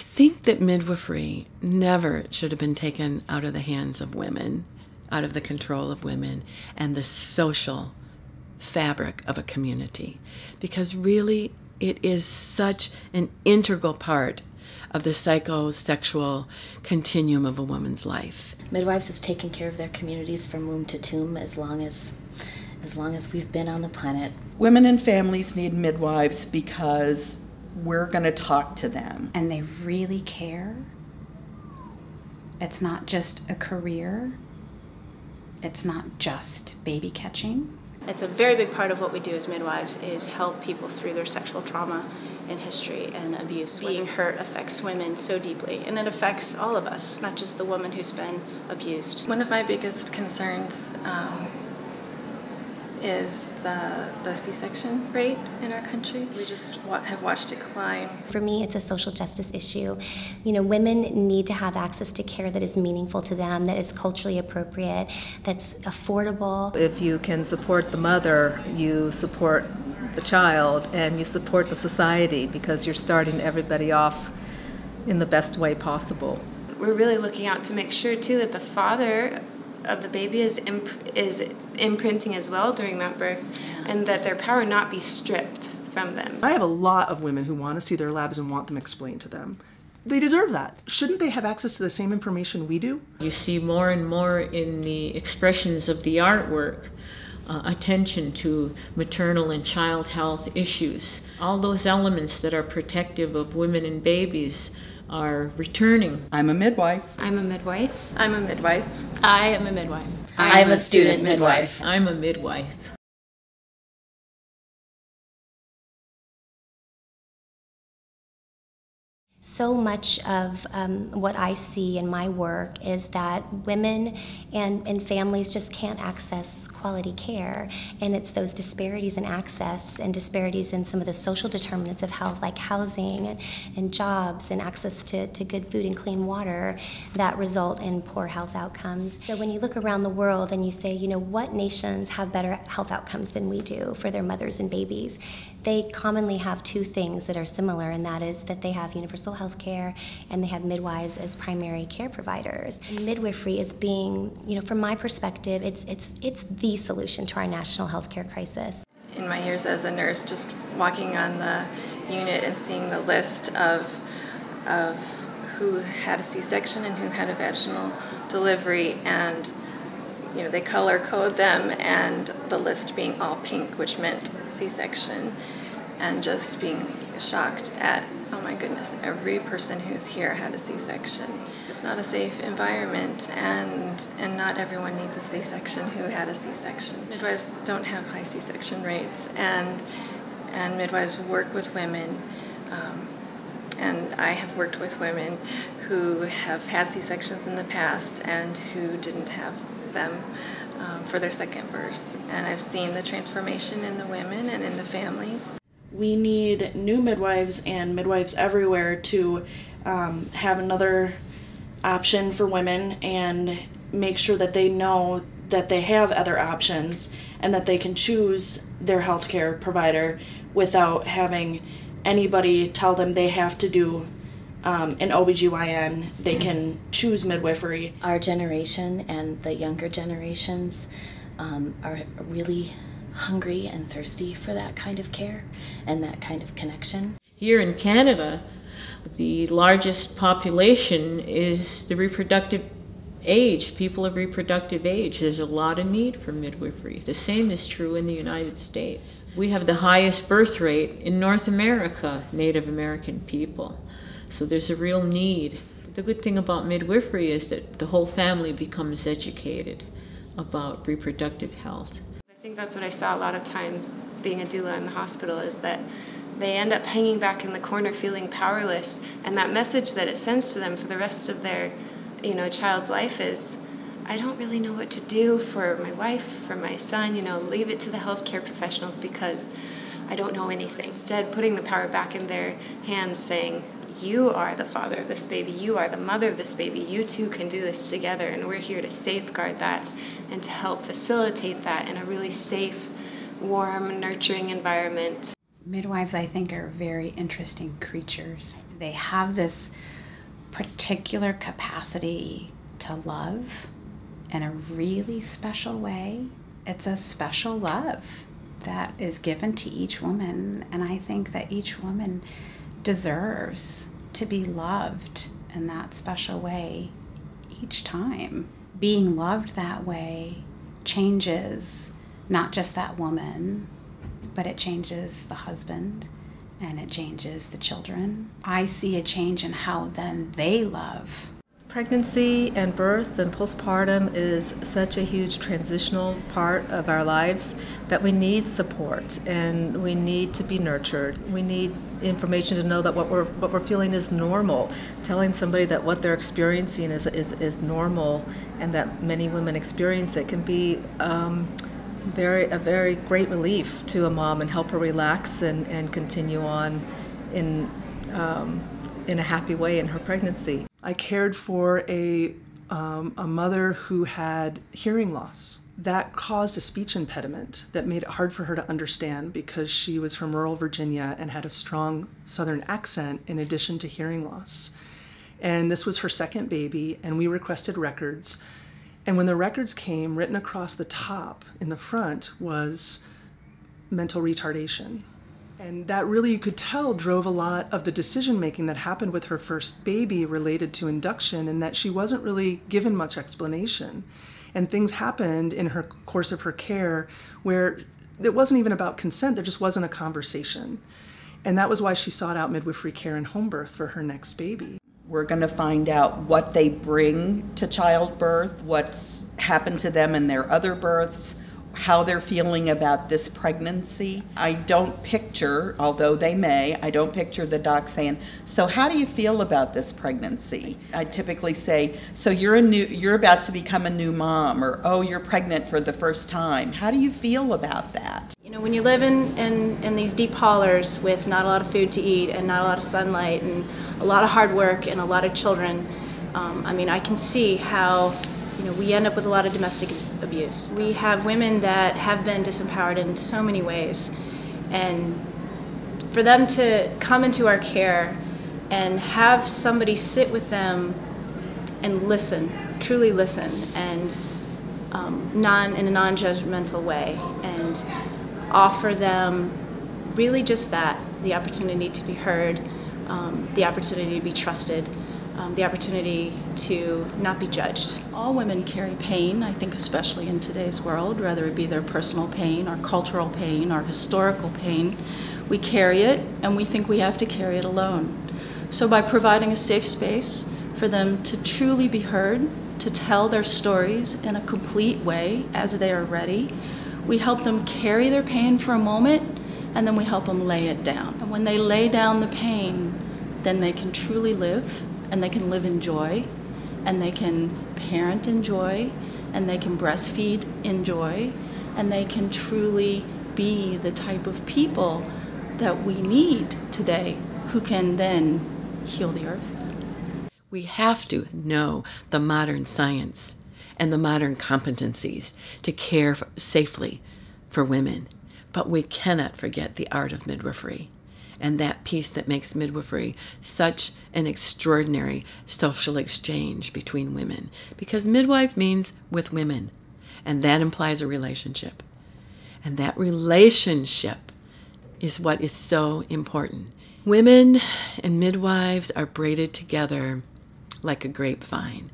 think that midwifery never should have been taken out of the hands of women, out of the control of women, and the social fabric of a community, because really it is such an integral part of the psychosexual continuum of a woman's life. Midwives have taken care of their communities from womb to tomb as long as we've been on the planet. Women and families need midwives because we're going to talk to them. And they really care. It's not just a career. It's not just baby catching. It's a very big part of what we do as midwives is help people through their sexual trauma and history and abuse. Being hurt affects women so deeply, and it affects all of us, not just the woman who's been abused. One of my biggest concerns is the C-section rate in our country. We just have watched it climb. For me, it's a social justice issue. You know, women need to have access to care that is meaningful to them, that is culturally appropriate, that's affordable. If you can support the mother, you support the child and you support the society, because you're starting everybody off in the best way possible. We're really looking out to make sure too that the father of the baby is imprinting as well during that birth, and that their power not be stripped from them. I have a lot of women who want to see their labs and want them explained to them. They deserve that. Shouldn't they have access to the same information we do? You see more and more in the expressions of the artwork attention to maternal and child health issues. All those elements that are protective of women and babies are returning. I'm a midwife. I'm a midwife. I'm a midwife. I am a midwife. I'm a student midwife. I'm a midwife. So much of what I see in my work is that women and families just can't access quality care, and it's those disparities in access and disparities in some of the social determinants of health, like housing and jobs and access to good food and clean water, that result in poor health outcomes. So when you look around the world and you say, you know, what nations have better health outcomes than we do for their mothers and babies, they commonly have two things that are similar, and that is that they have universal health care and they have midwives as primary care providers. And midwifery is being, you know, from my perspective, it's the solution to our national health care crisis. In my years as a nurse, just walking on the unit and seeing the list of who had a C-section and who had a vaginal delivery, and you know, they color code them, and the list being all pink, which meant C-section, and just being shocked at, oh my goodness, every person who's here had a C-section. It's not a safe environment, and not everyone needs a C-section who had a C-section. Midwives don't have high C-section rates, and midwives work with women, and I have worked with women who have had C-sections in the past and who didn't have them for their second births, and I've seen the transformation in the women and in the families. We need new midwives and midwives everywhere to have another option for women and make sure that they know that they have other options and that they can choose their healthcare provider without having anybody tell them they have to do an OBGYN. They can choose midwifery. Our generation and the younger generations are really hungry and thirsty for that kind of care and that kind of connection. Here in Canada, the largest population is the reproductive age, people of reproductive age. There's a lot of need for midwifery. The same is true in the United States. We have the highest birth rate in North America, Native American people. So there's a real need. The good thing about midwifery is that the whole family becomes educated about reproductive health. I think that's what I saw a lot of times being a doula in the hospital, is that they end up hanging back in the corner feeling powerless, and that message that it sends to them for the rest of their child's life is, I don't really know what to do for my wife, for my son, leave it to the healthcare professionals because I don't know anything. Instead, putting the power back in their hands, saying, you are the father of this baby, you are the mother of this baby, you two can do this together, and we're here to safeguard that and to help facilitate that in a really safe, warm, nurturing environment. Midwives, I think, are very interesting creatures. They have this particular capacity to love in a really special way. It's a special love that is given to each woman, and I think that each woman deserves to be loved in that special way each time. Being loved that way changes not just that woman, but it changes the husband and it changes the children. I see a change in how then they love. Pregnancy and birth and postpartum is such a huge transitional part of our lives that we need support and we need to be nurtured. We need information to know that what we're feeling is normal. Telling somebody that what they're experiencing is normal and that many women experience it can be a very great relief to a mom and help her relax and continue on in a happy way in her pregnancy. I cared for a mother who had hearing loss. That caused a speech impediment that made it hard for her to understand because she was from rural Virginia and had a strong Southern accent in addition to hearing loss. And this was her second baby, and we requested records. And when the records came, written across the top in the front was mental retardation. And that really, you could tell, drove a lot of the decision-making that happened with her first baby related to induction, and that she wasn't really given much explanation. And things happened in her course of her care where it wasn't even about consent, there just wasn't a conversation. And that was why she sought out midwifery care and home birth for her next baby. We're going to find out what they bring to childbirth, what's happened to them in their other births, how they're feeling about this pregnancy. I don't picture, although they may, I don't picture the doc saying, so how do you feel about this pregnancy? I typically say, so you're about to become a new mom, or oh, you're pregnant for the first time. How do you feel about that? You know, when you live in these deep hollers with not a lot of food to eat and not a lot of sunlight and a lot of hard work and a lot of children, I mean, I can see how we end up with a lot of domestic abuse. We have women that have been disempowered in so many ways, and for them to come into our care and have somebody sit with them and listen, truly listen, and in a non-judgmental way, and offer them really just that, the opportunity to be heard, the opportunity to be trusted, the opportunity to not be judged. All women carry pain, I think, especially in today's world, whether it be their personal pain or cultural pain or historical pain. We carry it, and we think we have to carry it alone. So by providing a safe space for them to truly be heard, to tell their stories in a complete way as they are ready, we help them carry their pain for a moment, and then we help them lay it down. And when they lay down the pain, then they can truly live, and they can live in joy, and they can parent in joy, and they can breastfeed in joy, and they can truly be the type of people that we need today who can then heal the earth. We have to know the modern science and the modern competencies to care safely for women, but we cannot forget the art of midwifery. And that piece that makes midwifery such an extraordinary social exchange between women. Because midwife means with women, and that implies a relationship. And that relationship is what is so important. Women and midwives are braided together like a grapevine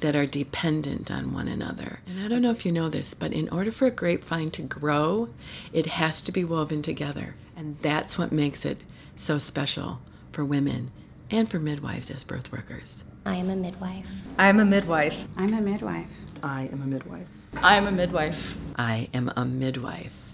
that are dependent on one another. And I don't know if you know this, but in order for a grapevine to grow, it has to be woven together. And that's what makes it so special for women and for midwives as birth workers. I am a midwife. I am a midwife. I'm a midwife. I am a midwife. I am a midwife. I am a midwife.